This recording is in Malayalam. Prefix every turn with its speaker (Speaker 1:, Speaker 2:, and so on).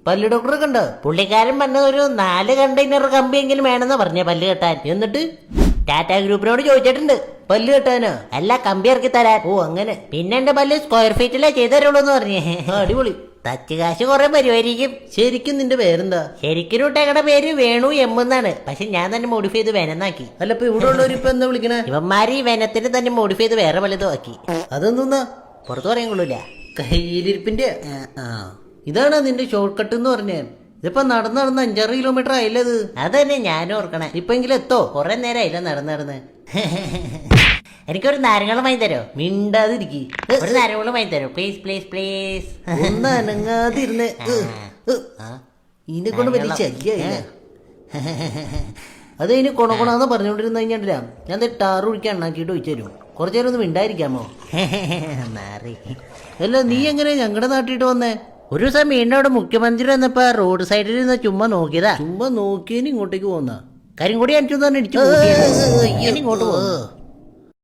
Speaker 1: പല്ല് ഡോക്ടറെ കണ്ട? പുള്ളിക്കാരൻ പറഞ്ഞ ഒരു 4 കണ്ടെയ്നർ കമ്പിയെങ്കിലും വേണമെന്നാ പറഞ്ഞ പല്ല് കെട്ടാൻ. എന്നിട്ട് ടാറ്റ ഗ്രൂപ്പിനോട് ചോദിച്ചിട്ടുണ്ട് പല്ല് കെട്ടാനോ അല്ല കമ്പി ഇറക്കി തരാൻ. ഓ അങ്ങനെ. പിന്നെ എന്റെ പല്ല് സ്ക്വയർ ഫീറ്റിലേ ചെയ്തു തരുള്ളൂ എന്ന് പറഞ്ഞേ. അടിപൊളി. തച്ച് കാശ് കുറെ വരുമായിരിക്കും. ശരിക്കും നിന്റെ പേരെന്താ? ശരിക്കും ഇട്ടേക്കടെ പേര് വേണു എന്നാണ്. പക്ഷെ ഞാൻ തന്നെ മോഡിഫൈ ചെയ്ത് വെനന്നാക്കി. അല്ല ഇപ്പൊ ഇവിടെ ഉള്ളവർ ഇപ്പൊ എന്താ വിളിക്കണേ? ഇവന്മാര് ഈ വെനത്തിന് തന്നെ മോഡിഫൈ ചെയ്ത് വേറെ വലുതും ആക്കി. അതൊന്നും പുറത്തു പറയാൻ കൊള്ളൂല. കയ്യിലിരിപ്പിന്റെ ഇതാണ് നിന്റെ ഷോർട്ട് കട്ട് എന്ന് പറഞ്ഞ. ഇതിപ്പോ നടന്ന് 5-6 കിലോമീറ്റർ ആയില്ലേ അത്? അതന്നെ ഞാനും ഓർക്കണേ. ഇപ്പൊ എങ്കിലും എത്തോ? കുറെ നേരം ആയില്ല നടന്ന്. എനിക്കൊരു നാരങ്ങളും വാങ്ങി തരോ? മിണ്ടാതിരിക്കി. ഒരു നാരങ്ങളും വാങ്ങി തരോ പ്ലീസ് പ്ലീസ് പ്ലീസ്. ഒന്ന് അനങ്ങാതിരുന്ന് ഇതിനെ കൊണ്ട് വലിയ ശല്യ. അത് ഇനി കൊണകൊണാന്ന് പറഞ്ഞോണ്ടിരുന്ന കഴിഞ്ഞാ ഞാൻ ടാറ് കുടിക്കാൻ എണ്ണാക്കിയിട്ട് വെച്ചു തരും. കുറച്ചു നേരം ഒന്ന് മിണ്ടായിരിക്കാമോ? അല്ല നീ എങ്ങനെ ഞങ്ങളുടെ നാട്ടിട്ട് വന്നേ? ഒരു ദിവസം വീടിനോട് മുഖ്യമന്ത്രി വന്നപ്പോ റോഡ് സൈഡിൽ നിന്ന് ചുമ്മാ നോക്കിയതാ. ചുമ്മാ നോക്കിയതിന് ഇങ്ങോട്ടേക്ക് പോന്ന കരിങ്കൊടി അടിച്ചു തന്നെ ഇടിച്ചു ഇങ്ങോട്ട് പോകുന്നു.